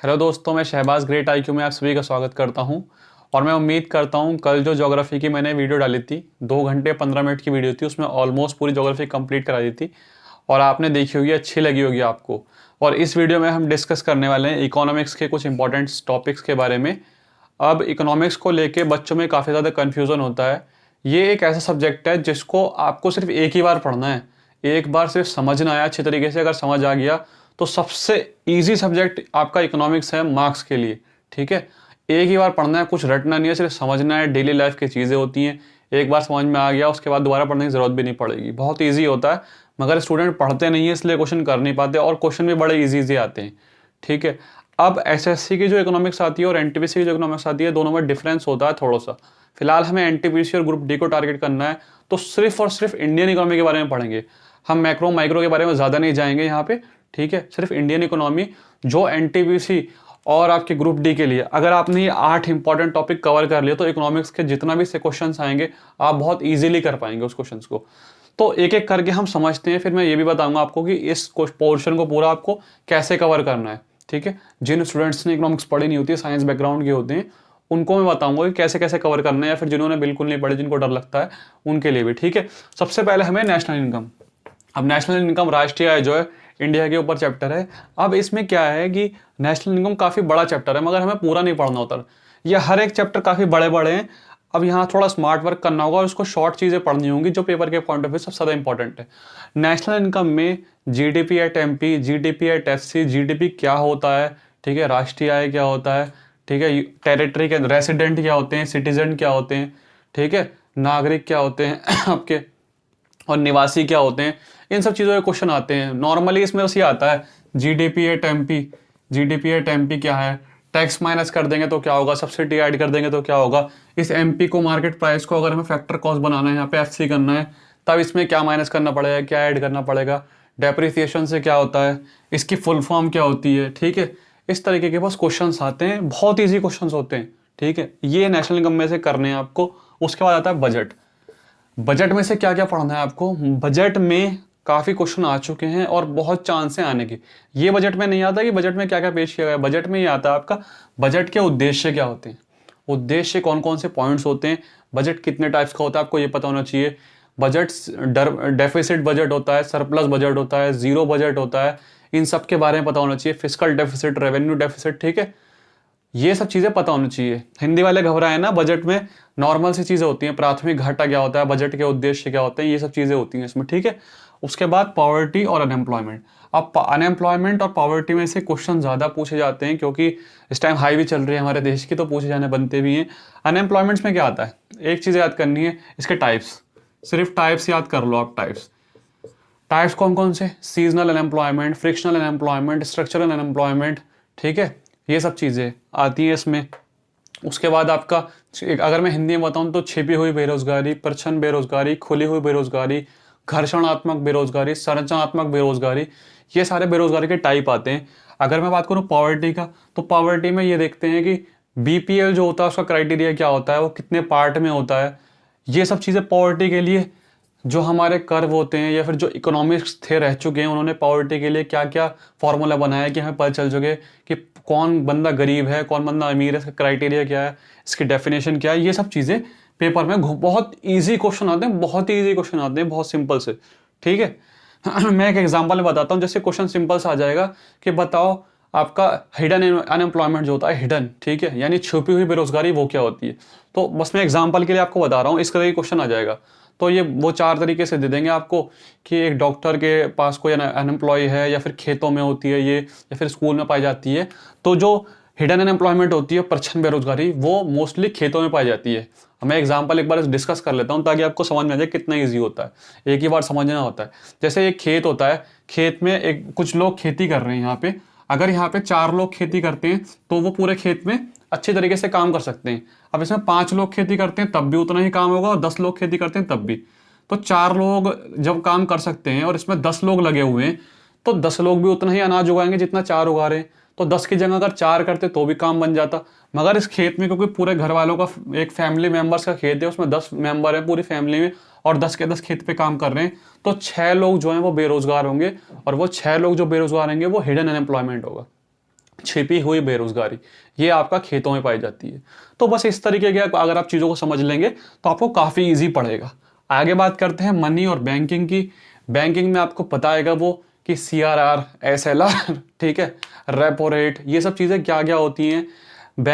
Hello दोस्तों, मैं Shahbaz great IQ में आप सभी का स्वागत करता हूं। और मैं उम्मीद करता हूं कल जो ज्योग्राफी की मैंने वीडियो डाली थी 2 घंटे 15 मिनट की वीडियो थी, उसमें ऑलमोस्ट पूरी ज्योग्राफी कंप्लीट करा दी थी और आपने देखी होगी, अच्छी लगी होगी आपको। और इस वीडियो में हम डिस्कस करने वाले हैं इकोनॉमिक्स के कुछ इंपॉर्टेंट टॉपिक्स के बारे में। अब इकोनॉमिक्स को लेके बच्चों में काफ़ी ज़्यादा कन्फ्यूज़न होता है। ये एक ऐसा सब्जेक्ट है जिसको आपको सिर्फ एक ही बार पढ़ना है, एक बार सिर्फ समझना है अच्छी तरीके से। अगर समझ आ गया तो सबसे इजी सब्जेक्ट आपका इकोनॉमिक्स है मार्क्स के लिए। ठीक है, एक ही बार पढ़ना है, कुछ रटना नहीं है, सिर्फ समझना है। डेली लाइफ की चीज़ें होती हैं, एक बार समझ में आ गया उसके बाद दोबारा पढ़ने की ज़रूरत भी नहीं पड़ेगी। बहुत ईजी होता है, मगर स्टूडेंट पढ़ते नहीं है इसलिए क्वेश्चन कर नहीं पाते, और क्वेश्चन भी बड़े ईजी आते हैं। ठीक है, अब एसएससी की जो इकोनॉमिक्स आती है और एनटीपीसी की जो इकोनॉमिक्स आती है, दोनों में डिफरेंस होता है थोड़ा सा। फिलहाल हमें एनटीपीसी और ग्रुप डी को टारगेट करना है, तो सिर्फ और सिर्फ इंडियन इकोनॉमी के बारे में पढ़ेंगे। हम मैक्रो माइक्रो के बारे में ज़्यादा नहीं जाएंगे यहाँ पे। ठीक है, सिर्फ इंडियन इकोनॉमी जो एनटीपीसी और आपके ग्रुप डी के लिए, अगर आपने ये 8 इंपॉर्टेंट टॉपिक कवर कर लिया तो इकोनॉमिक्स के जितना भी से क्वेश्चन आएंगे आप बहुत ईजिली कर पाएंगे उस क्वेश्चन को। तो एक एक करके हम समझते हैं, फिर मैं ये भी बताऊंगा आपको कि इस पोर्शन को पूरा आपको कैसे कवर करना है। ठीक है, जिन स्टूडेंट्स ने इकोनॉमिक्स पढ़ी नहीं होती है, साइंस बैकग्राउंड के होते हैं, उनको मैं बताऊंगा कि कैसे कैसे कवर करना है, या फिर जिन्होंने बिल्कुल नहीं पढ़ी, जिनको डर लगता है, उनके लिए भी। ठीक है, सबसे पहले हमें नेशनल इनकम। अब नेशनल इनकम, राष्ट्रीय आय जो है, इंडिया के ऊपर चैप्टर है। अब इसमें क्या है कि नेशनल इनकम काफ़ी बड़ा चैप्टर है, मगर हमें पूरा नहीं पढ़ना होता। ये हर एक चैप्टर काफ़ी बड़े बड़े हैं। अब यहाँ थोड़ा स्मार्ट वर्क करना होगा और उसको शॉर्ट चीज़ें पढ़नी होंगी जो पेपर के पॉइंट ऑफ व्यू सबसे ज़्यादा इंपॉर्टेंट है। नेशनल इनकम में GDP at MP, GDP at FC, GDP क्या होता है, ठीक है, राष्ट्रीय आय क्या होता है, ठीक है, टेरिटरी के रेसिडेंट क्या होते हैं, सिटीजन क्या होते हैं, ठीक है, नागरिक क्या होते हैं आपके, और निवासी क्या होते हैं, इन सब चीज़ों के क्वेश्चन आते हैं। नॉर्मली इसमें बस ये आता है GDP at MP, GDP at MP क्या है, टैक्स माइनस कर देंगे तो क्या होगा, सब्सिडी ऐड कर देंगे तो क्या होगा, इस एमपी को, मार्केट प्राइस को अगर हमें फैक्टर कॉस्ट बनाना है, यहाँ पे एफसी करना है, तब इसमें क्या माइनस करना पड़ेगा, क्या ऐड करना पड़ेगा, डेप्रिसिएशन से क्या होता है, इसकी फुल फॉर्म क्या होती है। ठीक है, इस तरीके के पास क्वेश्चन आते हैं, बहुत ईजी क्वेश्चन होते हैं। ठीक है, ये नेशनल इनकम में से करने हैं आपको। उसके बाद आता है बजट। बजट में से क्या क्या पढ़ना है आपको। बजट में काफ़ी क्वेश्चन आ चुके हैं और बहुत चांस है आने के। ये बजट में नहीं आता कि बजट में क्या क्या पेश किया गया है। बजट में ये आता है आपका बजट के उद्देश्य क्या होते हैं, उद्देश्य कौन कौन से पॉइंट्स होते हैं, बजट कितने टाइप्स का होता है, आपको ये पता होना चाहिए। बजट डेफिसिट बजट होता है, सरप्लस बजट होता है, जीरो बजट होता है, इन सब के बारे में पता होना चाहिए। फिस्कल डेफिसिट, रेवेन्यू डेफिसिट, ठीक है, ये सब चीज़ें पता होनी चाहिए। हिंदी वाले घबराए ना, बजट में नॉर्मल सी चीज़ें होती हैं, प्राथमिक घाटा क्या होता है, बजट के उद्देश्य क्या होते हैं, ये सब चीज़ें होती हैं इसमें। ठीक है, उसके बाद पॉवर्टी और अनएम्प्लॉयमेंट। अब अनएम्प्लॉयमेंट और पॉवर्टी में से क्वेश्चन ज़्यादा पूछे जाते हैं क्योंकि इस टाइम हाई भी चल रही है हमारे देश की, तो पूछे जाने बनते भी हैं। अनएम्प्लॉयमेंट्स में क्या आता है, एक चीज़ याद करनी है, इसके टाइप्स। सिर्फ टाइप्स याद कर लो आप। टाइप्स टाइप्स कौन कौन से, seasonal unemployment, frictional unemployment, structural unemployment. ठीक है, ये सब चीज़ें आती हैं इसमें। उसके बाद आपका, अगर मैं हिंदी में बताऊं तो छिपी हुई बेरोजगारी, प्रच्छन्न बेरोजगारी, खुली हुई बेरोजगारी, घर्षणात्मक बेरोजगारी, संरचनात्मक बेरोजगारी, ये सारे बेरोजगारी के टाइप आते हैं। अगर मैं बात करूं पॉवर्टी का, तो पॉवर्टी में ये देखते हैं कि बीपीएल जो होता है उसका क्राइटेरिया क्या होता है, वो कितने पार्ट में होता है। ये सब चीज़ें पॉवर्टी के लिए, जो हमारे कर्व होते हैं या फिर जो इकोनॉमिक्स थे रह चुके हैं, उन्होंने पॉवर्टी के लिए क्या क्या फॉर्मूला बनाया कि हमें पता चल सके कि कौन बंदा गरीब है, कौन बंदा अमीर है, इसका क्राइटेरिया क्या है, इसकी डेफिनेशन क्या है। ये सब चीज़ें पेपर में बहुत ईजी क्वेश्चन आते हैं, बहुत ही ईजी क्वेश्चन आते हैं, बहुत सिंपल से। ठीक है मैं एक एग्जाम्पल में बताता हूँ, जैसे क्वेश्चन सिंपल सा आ जाएगा कि बताओ आपका हिडन अनएम्प्लॉयमेंट जो होता है, हिडन, ठीक है, यानी छुपी हुई बेरोजगारी, वो क्या होती है। तो बस मैं एग्जाम्पल के लिए आपको बता रहा हूँ, इसका ही क्वेश्चन आ जाएगा। तो ये वो 4 तरीके से दे देंगे आपको कि एक डॉक्टर के पास कोई अनएम्प्लॉय है, या फिर खेतों में होती है ये, या फिर स्कूल में पाई जाती है। तो जो हिडन अनएम्प्लॉयमेंट होती है, प्रच्छन्न बेरोजगारी, वो मोस्टली खेतों में पाई जाती है। मैं एग्जांपल एक बार डिस्कस कर लेता हूँ ताकि आपको समझ में आ जाए कितना ईजी होता है, एक ही बार समझना होता है। जैसे एक खेत होता है, खेत में एक कुछ लोग खेती कर रहे हैं यहाँ पे। अगर यहाँ पे 4 लोग खेती करते हैं तो वो पूरे खेत में अच्छे तरीके से काम कर सकते हैं। अब इसमें 5 लोग खेती करते हैं तब भी उतना ही काम होगा, और 10 लोग खेती करते हैं तब भी। तो 4 लोग जब काम कर सकते हैं और इसमें 10 लोग लगे हुए हैं, तो 10 लोग भी उतना ही अनाज उगाएंगे जितना 4 उगा रहे हैं। तो 10 की जगह अगर 4 करते तो भी काम बन जाता। मगर इस खेत में क्योंकि पूरे घर वालों का, एक फैमिली मेंबर्स का खेत है, उसमें 10 मेंबर है पूरी फैमिली में, और 10 के 10 खेत पे काम कर रहे हैं, तो 6 लोग जो हैं वो बेरोजगार होंगे, और वो 6 लोग जो बेरोजगार होंगे वो हिडन अनएम्प्लॉयमेंट होगा। छिपी हुई बेरोजगारी, ये आपका खेतों में पाई जाती है। तो बस इस तरीके के अगर आप चीज़ों को समझ लेंगे तो आपको काफ़ी इजी पड़ेगा। आगे बात करते हैं मनी और बैंकिंग की। बैंकिंग में आपको पता है वो कि CRR, SLR, ठीक है, रेपो रेट, ये सब चीज़ें क्या क्या होती हैं,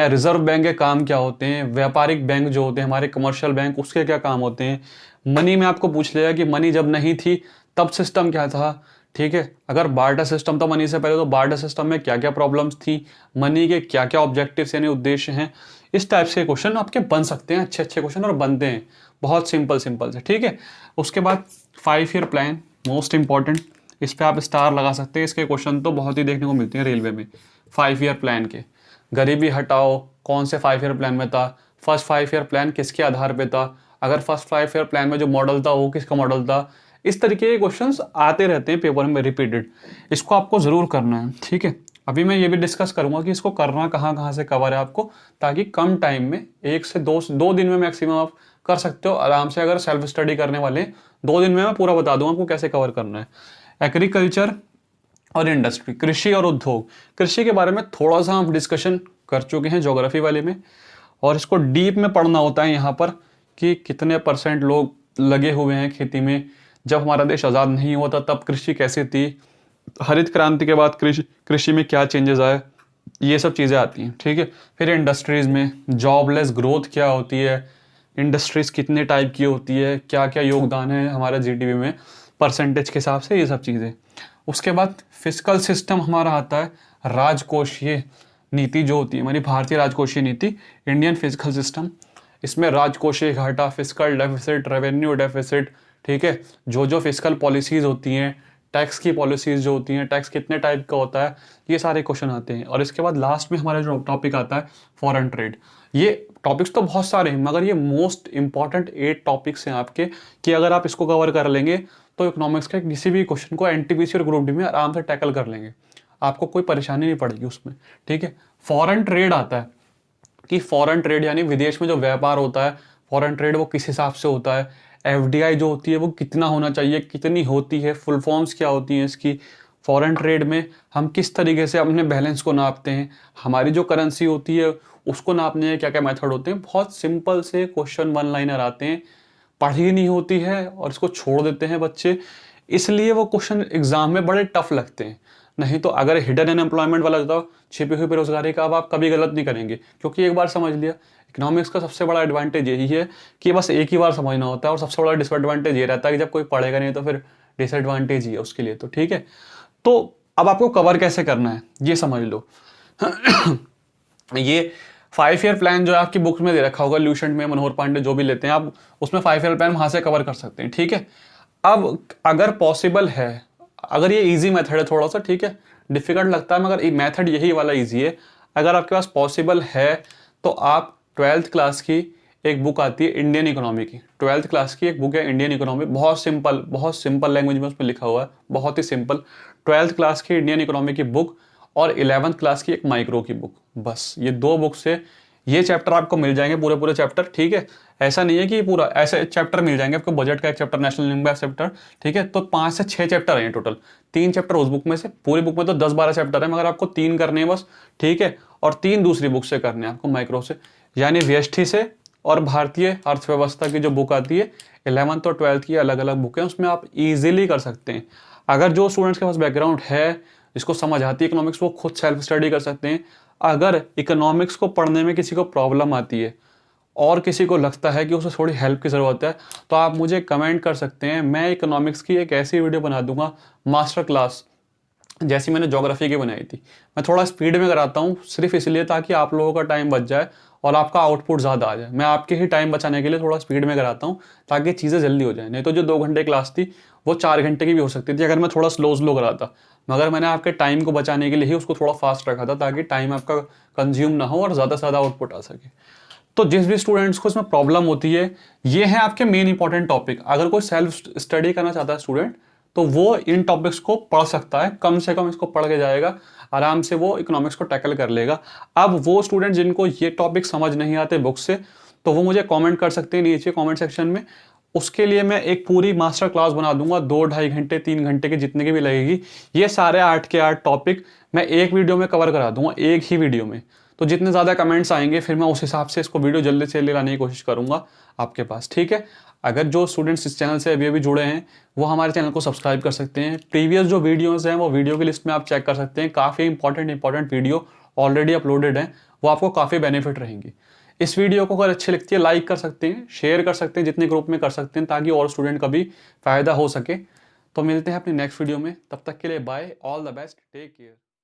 रिजर्व बैंक के काम क्या होते हैं, व्यापारिक बैंक जो होते हैं हमारे कमर्शियल बैंक, उसके क्या काम होते हैं। मनी में आपको पूछ लेगा कि मनी जब नहीं थी तब सिस्टम क्या था, ठीक है। अगर बार्टर सिस्टम था मनी से पहले तो बार्टर सिस्टम में क्या क्या प्रॉब्लम्स थी, मनी के क्या क्या ऑब्जेक्टिव्स यानी उद्देश्य हैं। इस टाइप से क्वेश्चन आपके बन सकते हैं, अच्छे अच्छे क्वेश्चन और बनते हैं, बहुत सिंपल सिंपल से, ठीक है। उसके बाद 5 ईयर प्लान, मोस्ट इंपॉर्टेंट, इस पर आप स्टार लगा सकते हैं। इसके क्वेश्चन तो बहुत ही देखने को मिलते हैं रेलवे में। 5 ईयर प्लान के, गरीबी हटाओ कौन से 5 ईयर प्लान में था, फर्स्ट 5 ईयर प्लान किसके आधार पे था, अगर फर्स्ट 5 ईयर प्लान में जो मॉडल था वो किसका मॉडल था। इस तरीके के क्वेश्चंस आते रहते हैं पेपर में रिपीटेड, इसको आपको ज़रूर करना है, ठीक है। अभी मैं ये भी डिस्कस करूंगा कि इसको करना कहाँ कहाँ से कवर है आपको, ताकि कम टाइम में 1 से 2 दिन में मैक्सिमम आप कर सकते हो आराम से। अगर सेल्फ स्टडी करने वाले 2 दिन में मैं पूरा बता दूंगा आपको कैसे कवर करना है। एग्रीकल्चर और इंडस्ट्री, कृषि और उद्योग। कृषि के बारे में थोड़ा सा हम डिस्कशन कर चुके हैं ज्योग्राफी वाले में, और इसको डीप में पढ़ना होता है यहाँ पर कि कितने % लोग लगे हुए हैं खेती में। जब हमारा देश आज़ाद नहीं हुआ था तब कृषि कैसी थी, हरित क्रांति के बाद कृषि में क्या चेंजेस आए, ये सब चीज़ें आती हैं, ठीक है। फिर इंडस्ट्रीज़ में जॉबलेस ग्रोथ क्या होती है, इंडस्ट्रीज़ कितने टाइप की होती है, क्या क्या योगदान है हमारे GDP में परसेंटेज के हिसाब से, ये सब चीज़ें। उसके बाद फिस्कल सिस्टम हमारा आता है, राजकोषीय नीति जो होती है हमारी भारतीय राजकोषीय नीति, इंडियन फिस्कल सिस्टम। इसमें राजकोषीय घाटा, फिस्कल डेफिसिट, रेवेन्यू डेफिसिट, ठीक है, जो फिस्कल पॉलिसीज होती हैं, टैक्स की पॉलिसीज जो होती हैं, टैक्स कितने टाइप का होता है, ये सारे क्वेश्चन आते हैं। और इसके बाद लास्ट में हमारा जो टॉपिक आता है फॉरेन ट्रेड। ये टॉपिक्स तो बहुत सारे हैं मगर ये मोस्ट इंपॉर्टेंट 8 टॉपिक्स हैं आपके, कि अगर आप इसको कवर कर लेंगे तो इकोनॉमिक्स के किसी भी क्वेश्चन को NTPC और ग्रुप डी में आराम से टैकल कर लेंगे, आपको कोई परेशानी नहीं पड़ेगी उसमें, ठीक है। फॉरेन ट्रेड आता है कि फॉरेन ट्रेड यानी विदेश में जो व्यापार होता है, फॉरेन ट्रेड वो किस हिसाब से होता है, FDI जो होती है वो कितना होना चाहिए, कितनी होती है, फुल फॉर्म्स क्या होती हैं इसकी, फॉरेन ट्रेड में हम किस तरीके से अपने बैलेंस को नापते हैं, हमारी जो करेंसी होती है उसको नापने के क्या क्या मेथड होते हैं। बहुत सिंपल से क्वेश्चन 1 लाइनर आते हैं, पढ़ी नहीं होती है और इसको छोड़ देते हैं बच्चे, इसलिए वो क्वेश्चन एग्जाम में बड़े टफ लगते हैं। नहीं तो अगर हिडन अनएम्प्लॉयमेंट वाला जो छिपी हुई बेरोजगारी का, अब आप कभी गलत नहीं करेंगे क्योंकि एक बार समझ लिया। इकोनॉमिक्स का सबसे बड़ा एडवांटेज यही है कि बस एक ही बार समझना होता है, और सबसे बड़ा डिसएडवांटेज ये रहता है कि जब कोई पढ़ेगा नहीं तो फिर डिसएडवांटेज ही है उसके लिए, तो ठीक है। तो अब आपको कवर कैसे करना है ये समझ लो। ये 5 ईयर प्लान जो है आपकी बुक में दे रखा होगा, ल्यूसेंट में, मनोहर पांडे जो भी लेते हैं आप, उसमें 5 ईयर प्लान वहां से कवर कर सकते हैं, ठीक है। अब अगर पॉसिबल है, अगर ये इजी मेथड है थोड़ा सा, ठीक है, डिफिकल्ट लगता है मगर मेथड यही वाला इजी है। अगर आपके पास पॉसिबल है तो आप 12th क्लास की एक बुक आती है इंडियन इकोनॉमी की, 12th क्लास की एक बुक है इंडियन इकोनॉमी, बहुत सिंपल लैंग्वेज में उसमें लिखा हुआ है, बहुत ही सिंपल। 12th क्लास की इंडियन इकोनॉमी की बुक और 11th क्लास की एक माइक्रो की बुक, बस ये 2 बुक से ये चैप्टर आपको मिल जाएंगे, पूरे चैप्टर, ठीक है। ऐसा नहीं है कि पूरा, ऐसे चैप्टर मिल जाएंगे आपको, बजट का एक चैप्टर, नेशनल मिनिमम चैप्टर, ठीक है। तो 5 से 6 चैप्टर हैं टोटल, 3 चैप्टर उस बुक में से, पूरी बुक में तो 10-12 चैप्टर है मगर आपको 3 करने हैं बस, ठीक है। और 3 दूसरी बुक से करने हैं आपको, माइक्रो से, यानी व्यष्टि से, और भारतीय अर्थव्यवस्था की जो बुक आती है 11th और 12th की अलग अलग बुक है, उसमें आप इजीली कर सकते हैं। अगर जो स्टूडेंट्स के पास बैकग्राउंड है, जिसको समझ आती है इकोनॉमिक्स, वो खुद सेल्फ स्टडी कर सकते हैं। अगर इकोनॉमिक्स को पढ़ने में किसी को प्रॉब्लम आती है और किसी को लगता है कि उसे थोड़ी हेल्प की ज़रूरत है, तो आप मुझे कमेंट कर सकते हैं, मैं इकोनॉमिक्स की एक ऐसी वीडियो बना दूंगा, मास्टर क्लास, जैसी मैंने ज्योग्राफी की बनाई थी। मैं थोड़ा स्पीड में कराता हूँ सिर्फ इसलिए ताकि आप लोगों का टाइम बच जाए और आपका आउटपुट ज़्यादा आ जाए। मैं आपके ही टाइम बचाने के लिए थोड़ा स्पीड में कराता हूँ ताकि चीज़ें जल्दी हो जाए। नहीं तो जो 2 घंटे क्लास थी वो 4 घंटे की भी हो सकती थी अगर मैं थोड़ा स्लो कराता, मगर मैंने आपके टाइम को बचाने के लिए ही उसको थोड़ा फास्ट रखा था ताकि टाइम आपका कंज्यूम ना हो और ज़्यादा से ज़्यादा आउटपुट आ सके। तो जिस भी स्टूडेंट्स को इसमें प्रॉब्लम होती है, ये है आपके मेन इंपॉर्टेंट टॉपिक। अगर कोई सेल्फ स्टडी करना चाहता है स्टूडेंट तो वो इन टॉपिक्स को पढ़ सकता है, कम से कम इसको पढ़ के जाएगा, आराम से वो इकोनॉमिक्स को टैकल कर लेगा। अब वो स्टूडेंट जिनको ये टॉपिक समझ नहीं आते बुक से, तो वो मुझे कमेंट कर सकते हैं नीचे कमेंट सेक्शन में, उसके लिए मैं एक पूरी मास्टर क्लास बना दूंगा, 2-2.5 घंटे 3 घंटे के जितने की भी लगेगी। ये सारे 8 के 8 टॉपिक मैं एक वीडियो में कवर करा दूंगा, एक ही वीडियो में। तो जितने ज़्यादा कमेंट्स आएंगे फिर मैं उस हिसाब से इसको वीडियो जल्दी से जल्दी लाने की कोशिश करूंगा आपके पास, ठीक है। अगर जो स्टूडेंट्स इस चैनल से अभी अभी जुड़े हैं वो हमारे चैनल को सब्सक्राइब कर सकते हैं। प्रीवियस जो वीडियोज़ हैं वो वीडियो की लिस्ट में आप चेक कर सकते हैं, काफ़ी इंपॉर्टेंट वीडियो ऑलरेडी अपलोडेड हैं, वो आपको काफ़ी बेनिफिट रहेंगी। इस वीडियो को अगर अच्छी लगती है लाइक कर सकते हैं, शेयर कर सकते हैं, जितने ग्रुप में कर सकते हैं, ताकि और स्टूडेंट का भी फायदा हो सके। तो मिलते हैं अपनी नेक्स्ट वीडियो में, तब तक के लिए bye, all the best, take care.